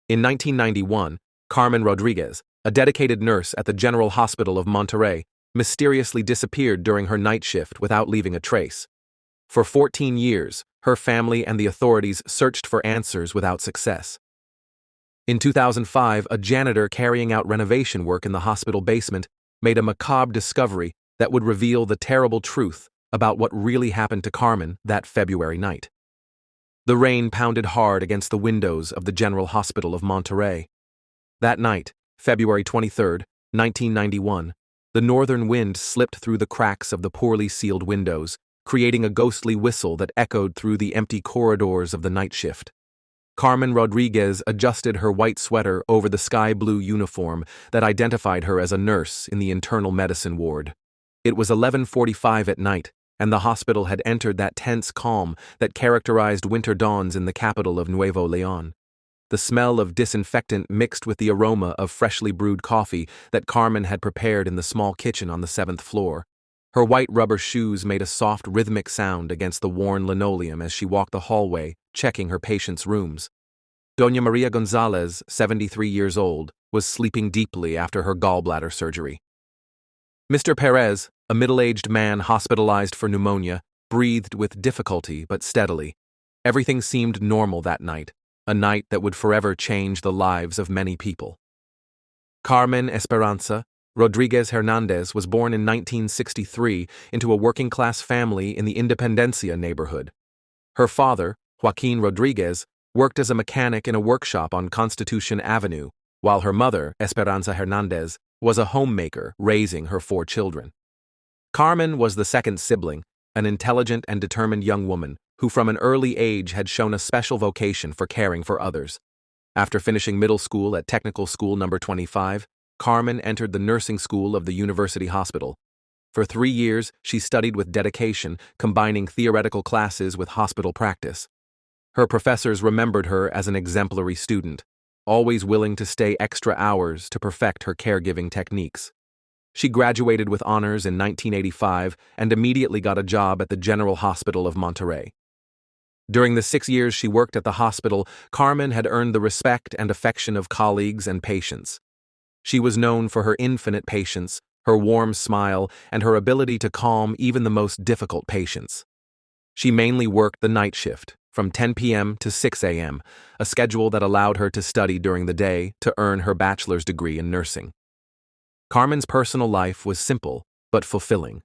In 1991, Carmen Rodriguez, a dedicated nurse at the General Hospital of Monterrey, mysteriously disappeared during her night shift without leaving a trace. For 14 years, her family and the authorities searched for answers without success. In 2005, a janitor carrying out renovation work in the hospital basement made a macabre discovery that would reveal the terrible truth about what really happened to Carmen that February night. The rain pounded hard against the windows of the General Hospital of Monterrey. That night, February 23, 1991, the northern wind slipped through the cracks of the poorly sealed windows, creating a ghostly whistle that echoed through the empty corridors of the night shift. Carmen Rodriguez adjusted her white sweater over the sky-blue uniform that identified her as a nurse in the internal medicine ward. It was 11:45 at night, and the hospital had entered that tense calm that characterized winter dawns in the capital of Nuevo León. The smell of disinfectant mixed with the aroma of freshly brewed coffee that Carmen had prepared in the small kitchen on the 7th floor. Her white rubber shoes made a soft rhythmic sound against the worn linoleum as she walked the hallway, checking her patients' rooms. Doña Maria González, 73 years old, was sleeping deeply after her gallbladder surgery. Mr. Perez, a middle-aged man hospitalized for pneumonia, breathed with difficulty but steadily. Everything seemed normal that night, a night that would forever change the lives of many people. Carmen Esperanza Rodriguez Hernandez was born in 1963 into a working-class family in the Independencia neighborhood. Her father, Joaquin Rodriguez, worked as a mechanic in a workshop on Constitution Avenue, while her mother, Esperanza Hernandez, was a homemaker raising her 4 children. Carmen was the second sibling, an intelligent and determined young woman who from an early age had shown a special vocation for caring for others. After finishing middle school at Technical School No. 25, Carmen entered the nursing school of the University Hospital. For 3 years, she studied with dedication, combining theoretical classes with hospital practice. Her professors remembered her as an exemplary student, always willing to stay extra hours to perfect her caregiving techniques. She graduated with honors in 1985 and immediately got a job at the General Hospital of Monterrey. During the 6 years she worked at the hospital, Carmen had earned the respect and affection of colleagues and patients. She was known for her infinite patience, her warm smile, and her ability to calm even the most difficult patients. She mainly worked the night shift, from 10 p.m. to 6 a.m., a schedule that allowed her to study during the day to earn her bachelor's degree in nursing. Carmen's personal life was simple but fulfilling.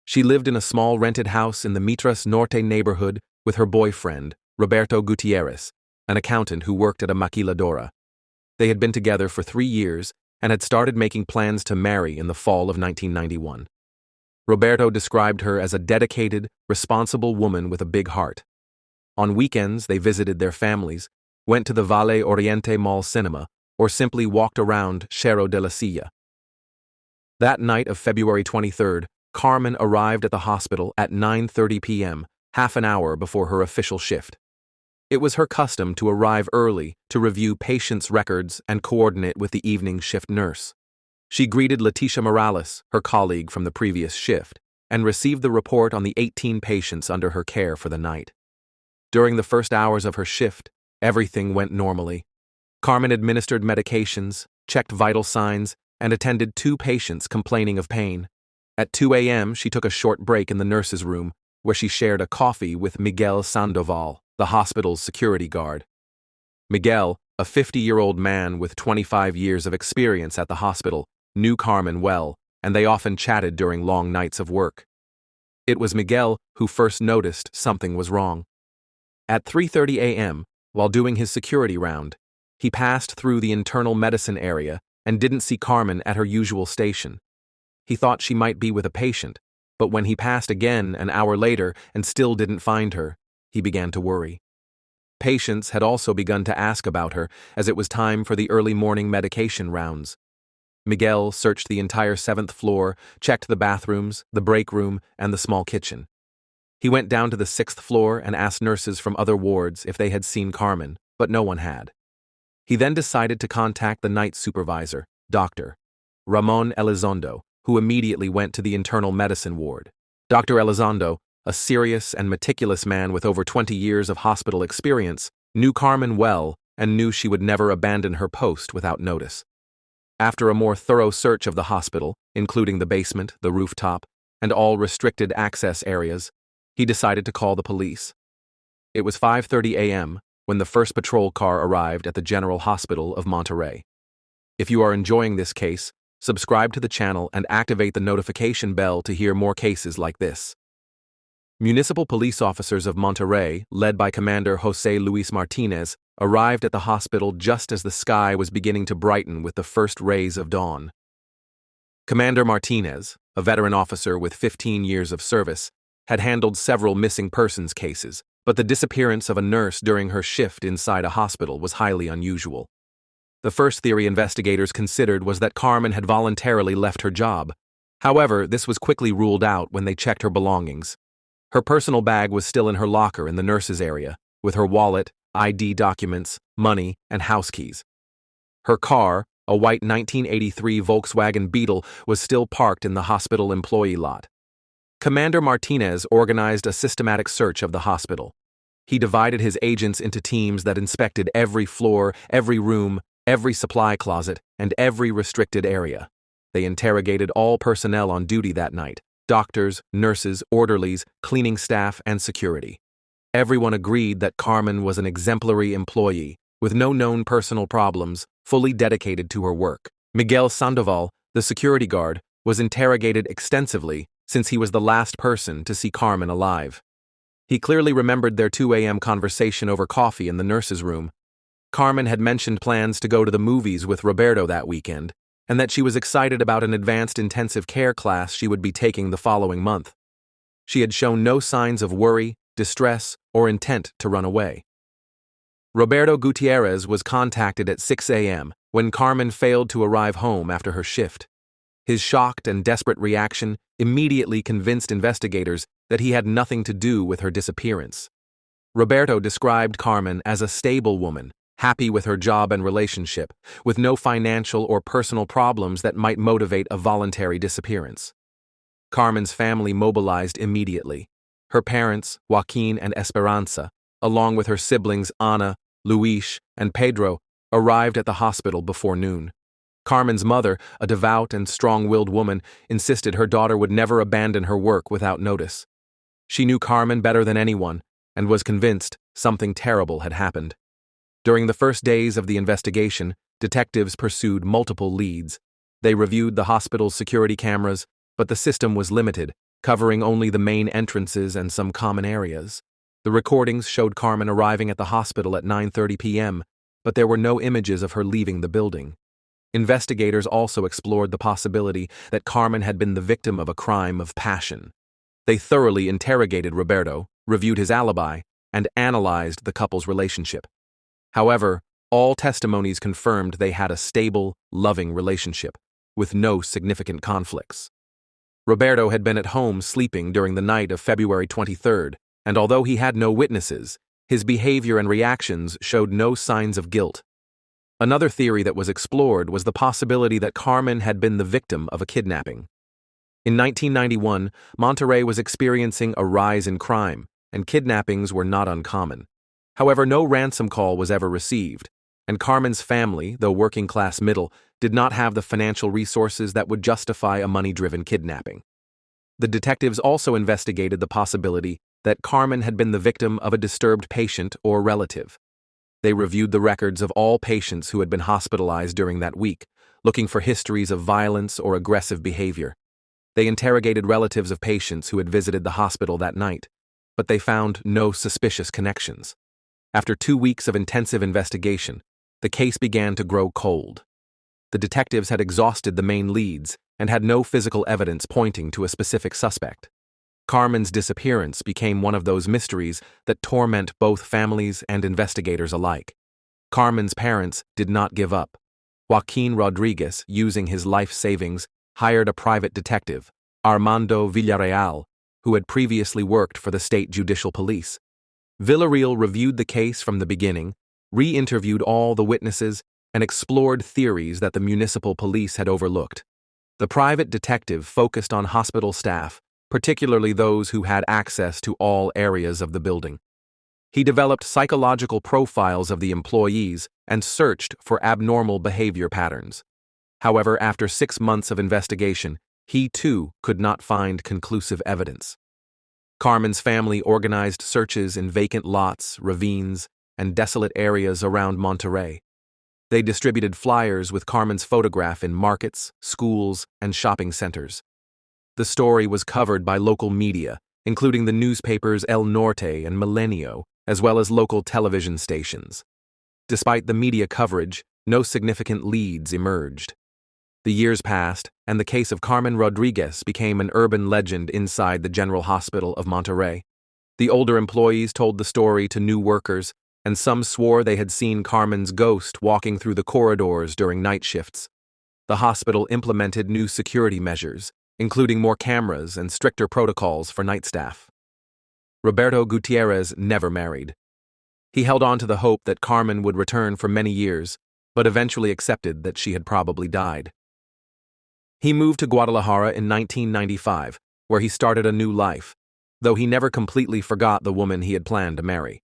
She lived in a small rented house in the Mitras Norte neighborhood with her boyfriend, Roberto Gutierrez, an accountant who worked at a maquiladora. They had been together for 3 years and had started making plans to marry in the fall of 1991. Roberto described her as a dedicated, responsible woman with a big heart. On weekends, they visited their families, went to the Valle Oriente Mall cinema, or simply walked around Cerro de la Silla. That night of February 23rd, Carmen arrived at the hospital at 9:30 p.m., half an hour before her official shift. It was her custom to arrive early to review patients' records and coordinate with the evening shift nurse. She greeted Leticia Morales, her colleague from the previous shift, and received the report on the 18 patients under her care for the night. During the first hours of her shift, everything went normally. Carmen administered medications, checked vital signs, and attended 2 patients complaining of pain. At 2 a.m., she took a short break in the nurse's room, where she shared a coffee with Miguel Sandoval, the hospital's security guard. Miguel, a 50-year-old man with 25 years of experience at the hospital, knew Carmen well, and they often chatted during long nights of work. It was Miguel who first noticed something was wrong. At 3:30 a.m., while doing his security round, he passed through the internal medicine area and didn't see Carmen at her usual station. He thought she might be with a patient, but when he passed again an hour later and still didn't find her, he began to worry. Patients had also begun to ask about her as it was time for the early morning medication rounds. Miguel searched the entire 7th floor, checked the bathrooms, the break room, and the small kitchen. He went down to the 6th floor and asked nurses from other wards if they had seen Carmen, but no one had. He then decided to contact the night supervisor, Dr. Ramon Elizondo, who immediately went to the internal medicine ward. Dr. Elizondo, a serious and meticulous man with over 20 years of hospital experience, knew Carmen well and knew she would never abandon her post without notice. After a more thorough search of the hospital, including the basement, the rooftop, and all restricted access areas, he decided to call the police. It was 5:30 a.m. when the first patrol car arrived at the General Hospital of Monterey. If you are enjoying this case, subscribe to the channel and activate the notification bell to hear more cases like this. Municipal police officers of Monterey, led by Commander José Luis Martinez, arrived at the hospital just as the sky was beginning to brighten with the first rays of dawn. Commander Martinez, a veteran officer with 15 years of service, had handled several missing persons cases, but the disappearance of a nurse during her shift inside a hospital was highly unusual. The first theory investigators considered was that Carmen had voluntarily left her job. However, this was quickly ruled out when they checked her belongings. Her personal bag was still in her locker in the nurse's area, with her wallet, ID documents, money, and house keys. Her car, a white 1983 Volkswagen Beetle, was still parked in the hospital employee lot. Commander Martinez organized a systematic search of the hospital. He divided his agents into teams that inspected every floor, every room, every supply closet, and every restricted area. They interrogated all personnel on duty that night: doctors, nurses, orderlies, cleaning staff, and security. Everyone agreed that Carmen was an exemplary employee, with no known personal problems, fully dedicated to her work. Miguel Sandoval, the security guard, was interrogated extensively since he was the last person to see Carmen alive. He clearly remembered their 2 a.m. conversation over coffee in the nurse's room. Carmen had mentioned plans to go to the movies with Roberto that weekend, and that she was excited about an advanced intensive care class she would be taking the following month. She had shown no signs of worry, distress, or intent to run away. Roberto Gutierrez was contacted at 6 a.m. when Carmen failed to arrive home after her shift. His shocked and desperate reaction immediately convinced investigators that he had nothing to do with her disappearance. Roberto described Carmen as a stable woman, happy with her job and relationship, with no financial or personal problems that might motivate a voluntary disappearance. Carmen's family mobilized immediately. Her parents, Joaquin and Esperanza, along with her siblings Ana, Luis, and Pedro, arrived at the hospital before noon. Carmen's mother, a devout and strong-willed woman, insisted her daughter would never abandon her work without notice. She knew Carmen better than anyone and was convinced something terrible had happened. During the first days of the investigation, detectives pursued multiple leads. They reviewed the hospital's security cameras, but the system was limited, covering only the main entrances and some common areas. The recordings showed Carmen arriving at the hospital at 9:30 p.m., but there were no images of her leaving the building. Investigators also explored the possibility that Carmen had been the victim of a crime of passion. They thoroughly interrogated Roberto, reviewed his alibi, and analyzed the couple's relationship. However, all testimonies confirmed they had a stable, loving relationship, with no significant conflicts. Roberto had been at home sleeping during the night of February 23rd, and although he had no witnesses, his behavior and reactions showed no signs of guilt. Another theory that was explored was the possibility that Carmen had been the victim of a kidnapping. In 1991, Monterey was experiencing a rise in crime, and kidnappings were not uncommon. However, no ransom call was ever received, and Carmen's family, though working-class middle, did not have the financial resources that would justify a money-driven kidnapping. The detectives also investigated the possibility that Carmen had been the victim of a disturbed patient or relative. They reviewed the records of all patients who had been hospitalized during that week, looking for histories of violence or aggressive behavior. They interrogated relatives of patients who had visited the hospital that night, but they found no suspicious connections. After 2 weeks of intensive investigation, the case began to grow cold. The detectives had exhausted the main leads and had no physical evidence pointing to a specific suspect. Carmen's disappearance became one of those mysteries that torment both families and investigators alike. Carmen's parents did not give up. Joaquin Rodriguez, using his life savings, hired a private detective, Armando Villarreal, who had previously worked for the state judicial police. Villarreal reviewed the case from the beginning, re-interviewed all the witnesses, and explored theories that the municipal police had overlooked. The private detective focused on hospital staff, particularly those who had access to all areas of the building. He developed psychological profiles of the employees and searched for abnormal behavior patterns. However, after 6 months of investigation, he too could not find conclusive evidence. Carmen's family organized searches in vacant lots, ravines, and desolate areas around Monterey. They distributed flyers with Carmen's photograph in markets, schools, and shopping centers. The story was covered by local media, including the newspapers El Norte and Milenio, as well as local television stations. Despite the media coverage, no significant leads emerged. The years passed, and the case of Carmen Rodriguez became an urban legend inside the General Hospital of Monterey. The older employees told the story to new workers, and some swore they had seen Carmen's ghost walking through the corridors during night shifts. The hospital implemented new security measures, including more cameras and stricter protocols for night staff. Roberto Gutierrez never married. He held on to the hope that Carmen would return for many years, but eventually accepted that she had probably died. He moved to Guadalajara in 1995, where he started a new life, though he never completely forgot the woman he had planned to marry.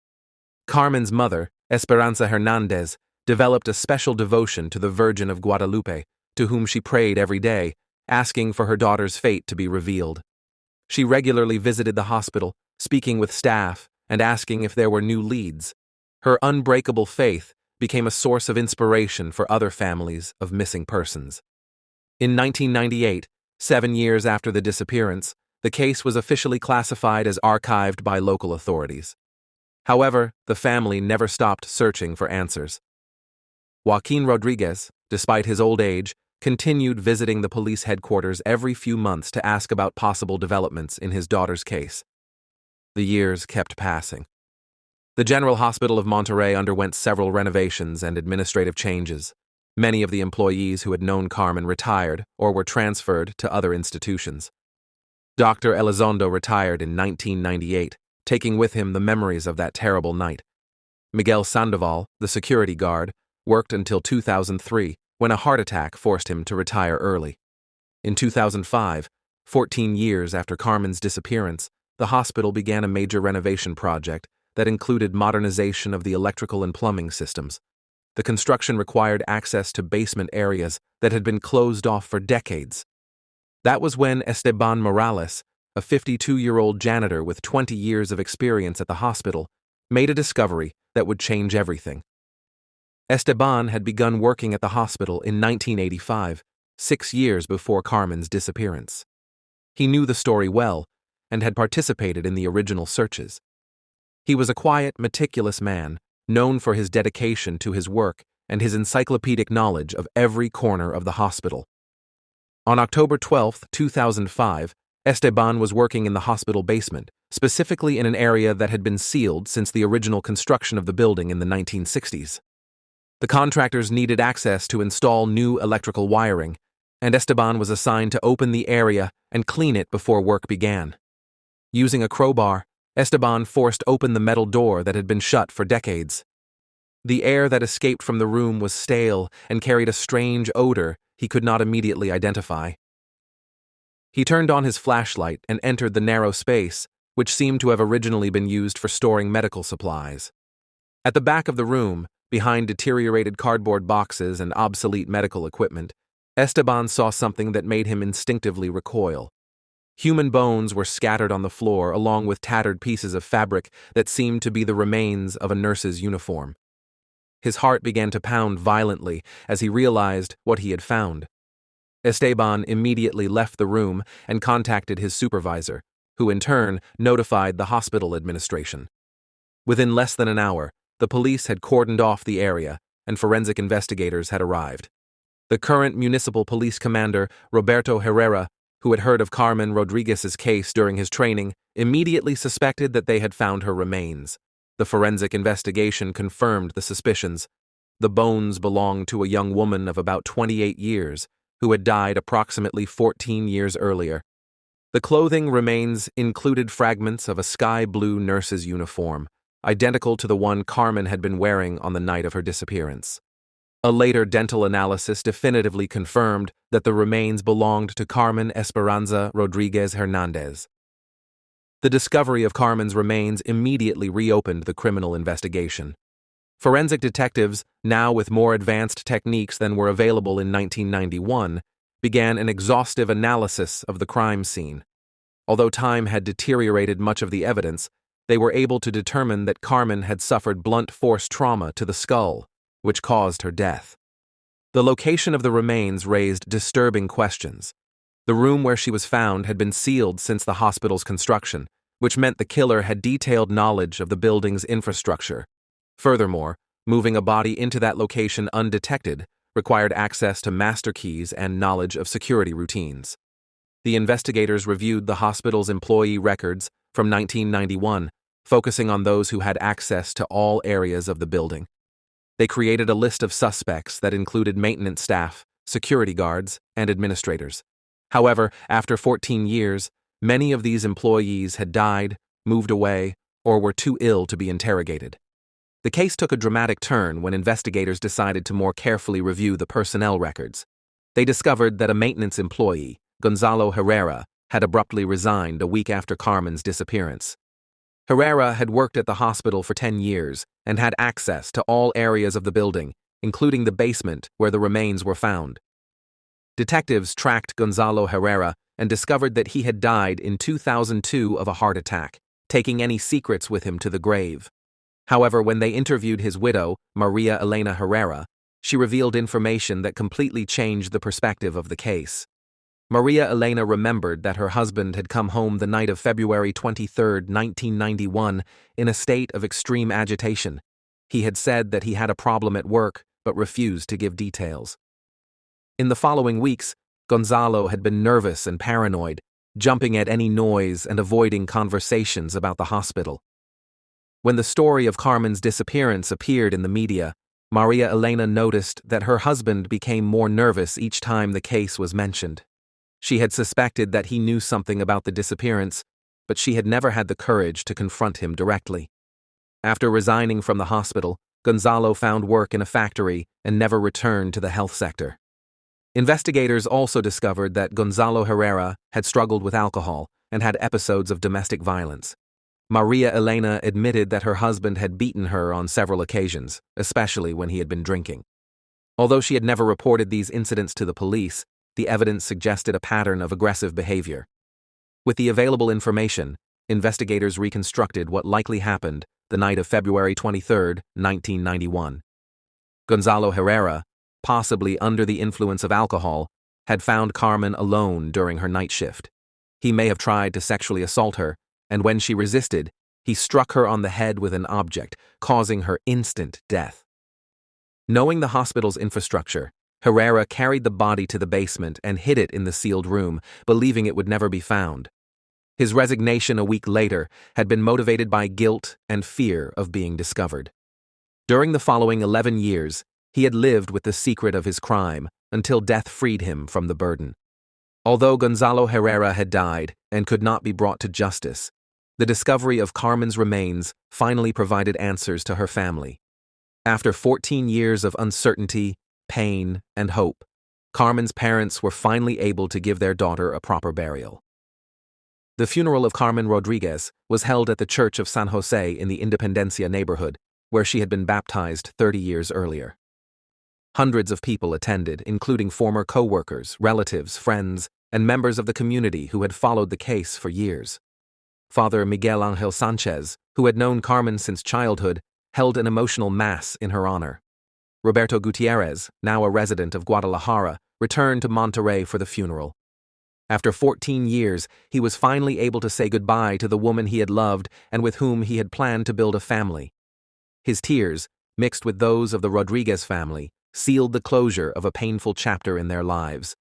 Carmen's mother, Esperanza Hernandez, developed a special devotion to the Virgin of Guadalupe, to whom she prayed every day, asking for her daughter's fate to be revealed. She regularly visited the hospital, speaking with staff and asking if there were new leads. Her unbreakable faith became a source of inspiration for other families of missing persons. In 1998, 7 years after the disappearance, the case was officially classified as archived by local authorities. However, the family never stopped searching for answers. Joaquin Rodriguez, despite his old age, continued visiting the police headquarters every few months to ask about possible developments in his daughter's case. The years kept passing. The General Hospital of Monterey underwent several renovations and administrative changes. Many of the employees who had known Carmen retired or were transferred to other institutions. Dr. Elizondo retired in 1998, taking with him the memories of that terrible night. Miguel Sandoval, the security guard, worked until 2003, when a heart attack forced him to retire early. In 2005, 14 years after Carmen's disappearance, the hospital began a major renovation project that included modernization of the electrical and plumbing systems. The construction required access to basement areas that had been closed off for decades. That was when Esteban Morales, a 52-year-old janitor with 20 years of experience at the hospital, made a discovery that would change everything. Esteban had begun working at the hospital in 1985, 6 years before Carmen's disappearance. He knew the story well and had participated in the original searches. He was a quiet, meticulous man, known for his dedication to his work and his encyclopedic knowledge of every corner of the hospital. On October 12, 2005, Esteban was working in the hospital basement, specifically in an area that had been sealed since the original construction of the building in the 1960s. The contractors needed access to install new electrical wiring, and Esteban was assigned to open the area and clean it before work began. Using a crowbar, Esteban forced open the metal door that had been shut for decades. The air that escaped from the room was stale and carried a strange odor he could not immediately identify. He turned on his flashlight and entered the narrow space, which seemed to have originally been used for storing medical supplies. At the back of the room, behind deteriorated cardboard boxes and obsolete medical equipment, Esteban saw something that made him instinctively recoil. Human bones were scattered on the floor along with tattered pieces of fabric that seemed to be the remains of a nurse's uniform. His heart began to pound violently as he realized what he had found. Esteban immediately left the room and contacted his supervisor, who in turn notified the hospital administration. Within less than an hour, the police had cordoned off the area and forensic investigators had arrived. The current municipal police commander, Roberto Herrera, who had heard of Carmen Rodriguez's case during his training, immediately suspected that they had found her remains. The forensic investigation confirmed the suspicions. The bones belonged to a young woman of about 28 years, who had died approximately 14 years earlier. The clothing remains included fragments of a sky blue nurse's uniform, identical to the one Carmen had been wearing on the night of her disappearance. A later dental analysis definitively confirmed that the remains belonged to Carmen Esperanza Rodriguez Hernandez. The discovery of Carmen's remains immediately reopened the criminal investigation. Forensic detectives, now with more advanced techniques than were available in 1991, began an exhaustive analysis of the crime scene. Although time had deteriorated much of the evidence, they were able to determine that Carmen had suffered blunt force trauma to the skull, which caused her death. The location of the remains raised disturbing questions. The room where she was found had been sealed since the hospital's construction, which meant the killer had detailed knowledge of the building's infrastructure. Furthermore, moving a body into that location undetected required access to master keys and knowledge of security routines. The investigators reviewed the hospital's employee records from 1991, focusing on those who had access to all areas of the building. They created a list of suspects that included maintenance staff, security guards, and administrators. However, after 14 years, many of these employees had died, moved away, or were too ill to be interrogated. The case took a dramatic turn when investigators decided to more carefully review the personnel records. They discovered that a maintenance employee, Gonzalo Herrera, had abruptly resigned a week after Carmen's disappearance. Herrera had worked at the hospital for 10 years and had access to all areas of the building, including the basement where the remains were found. Detectives tracked Gonzalo Herrera and discovered that he had died in 2002 of a heart attack, taking any secrets with him to the grave. However, when they interviewed his widow, Maria Elena Herrera, she revealed information that completely changed the perspective of the case. Maria Elena remembered that her husband had come home the night of February 23, 1991, in a state of extreme agitation. He had said that he had a problem at work, but refused to give details. In the following weeks, Gonzalo had been nervous and paranoid, jumping at any noise and avoiding conversations about the hospital. When the story of Carmen's disappearance appeared in the media, Maria Elena noticed that her husband became more nervous each time the case was mentioned. She had suspected that he knew something about the disappearance, but she had never had the courage to confront him directly. After resigning from the hospital, Gonzalo found work in a factory and never returned to the health sector. Investigators also discovered that Gonzalo Herrera had struggled with alcohol and had episodes of domestic violence. Maria Elena admitted that her husband had beaten her on several occasions, especially when he had been drinking. Although she had never reported these incidents to the police, the evidence suggested a pattern of aggressive behavior. With the available information, investigators reconstructed what likely happened the night of February 23, 1991. Gonzalo Herrera, possibly under the influence of alcohol, had found Carmen alone during her night shift. He may have tried to sexually assault her, and when she resisted, he struck her on the head with an object, causing her instant death. Knowing the hospital's infrastructure, Herrera carried the body to the basement and hid it in the sealed room, believing it would never be found. His resignation a week later had been motivated by guilt and fear of being discovered. During the following 11 years, he had lived with the secret of his crime until death freed him from the burden. Although Gonzalo Herrera had died and could not be brought to justice, the discovery of Carmen's remains finally provided answers to her family. After 14 years of uncertainty, pain, and hope, Carmen's parents were finally able to give their daughter a proper burial. The funeral of Carmen Rodriguez was held at the Church of San Jose in the Independencia neighborhood, where she had been baptized 30 years earlier. Hundreds of people attended, including former co-workers, relatives, friends, and members of the community who had followed the case for years. Father Miguel Angel Sanchez, who had known Carmen since childhood, held an emotional mass in her honor. Roberto Gutierrez, now a resident of Guadalajara, returned to Monterrey for the funeral. After 14 years, he was finally able to say goodbye to the woman he had loved and with whom he had planned to build a family. His tears, mixed with those of the Rodriguez family, sealed the closure of a painful chapter in their lives.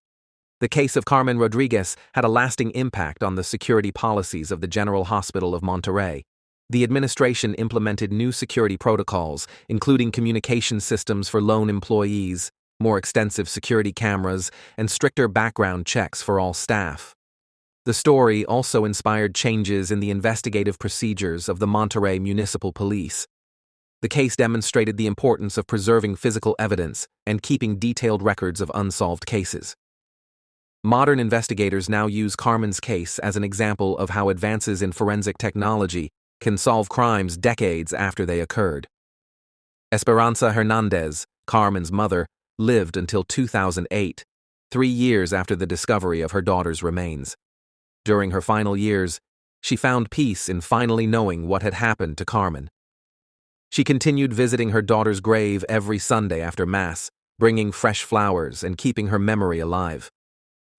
The case of Carmen Rodriguez had a lasting impact on the security policies of the General Hospital of Monterrey. The administration implemented new security protocols, including communication systems for lone employees, more extensive security cameras, and stricter background checks for all staff. The story also inspired changes in the investigative procedures of the Monterrey Municipal Police. The case demonstrated the importance of preserving physical evidence and keeping detailed records of unsolved cases. Modern investigators now use Carmen's case as an example of how advances in forensic technology can solve crimes decades after they occurred. Esperanza Hernandez, Carmen's mother, lived until 2008, 3 years after the discovery of her daughter's remains. During her final years, she found peace in finally knowing what had happened to Carmen. She continued visiting her daughter's grave every Sunday after Mass, bringing fresh flowers and keeping her memory alive.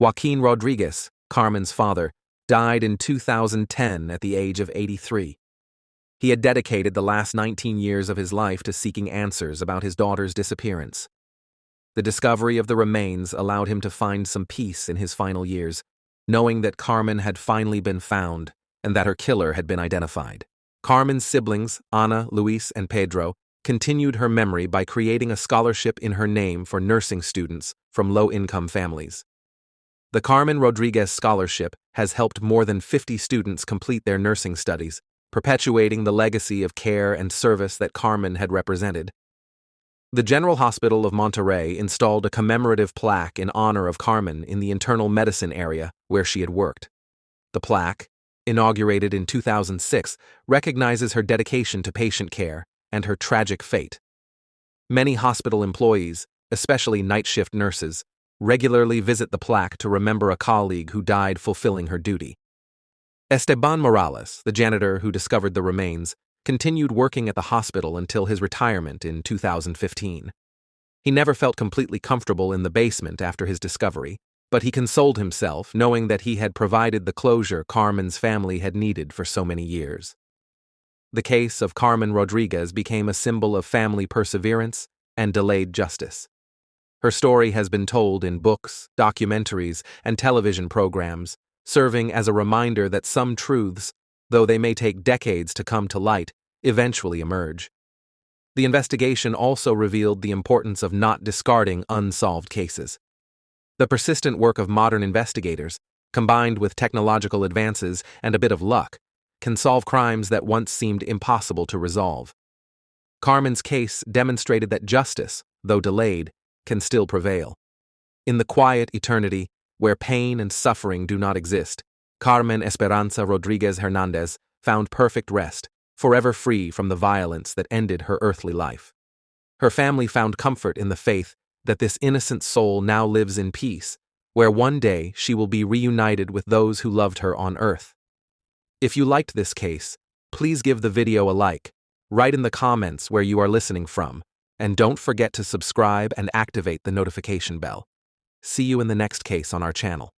Joaquin Rodriguez, Carmen's father, died in 2010 at the age of 83. He had dedicated the last 19 years of his life to seeking answers about his daughter's disappearance. The discovery of the remains allowed him to find some peace in his final years, knowing that Carmen had finally been found and that her killer had been identified. Carmen's siblings, Ana, Luis, and Pedro, continued her memory by creating a scholarship in her name for nursing students from low-income families. The Carmen Rodriguez Scholarship has helped more than 50 students complete their nursing studies, perpetuating the legacy of care and service that Carmen had represented. The General Hospital of Monterrey installed a commemorative plaque in honor of Carmen in the internal medicine area where she had worked. The plaque, inaugurated in 2006, recognizes her dedication to patient care and her tragic fate. Many hospital employees, especially night shift nurses, regularly visit the plaque to remember a colleague who died fulfilling her duty. Esteban Morales, the janitor who discovered the remains, continued working at the hospital until his retirement in 2015. He never felt completely comfortable in the basement after his discovery, but he consoled himself knowing that he had provided the closure Carmen's family had needed for so many years. The case of Carmen Rodriguez became a symbol of family perseverance and delayed justice. Her story has been told in books, documentaries, and television programs, serving as a reminder that some truths, though they may take decades to come to light, eventually emerge. The investigation also revealed the importance of not discarding unsolved cases. The persistent work of modern investigators, combined with technological advances and a bit of luck, can solve crimes that once seemed impossible to resolve. Carmen's case demonstrated that justice, though delayed, can still prevail. In the quiet eternity, where pain and suffering do not exist, Carmen Esperanza Rodriguez Hernandez found perfect rest, forever free from the violence that ended her earthly life. Her family found comfort in the faith that this innocent soul now lives in peace, where one day she will be reunited with those who loved her on earth. If you liked this case, please give the video a like, write in the comments where you are listening from, and don't forget to subscribe and activate the notification bell. See you in the next case on our channel.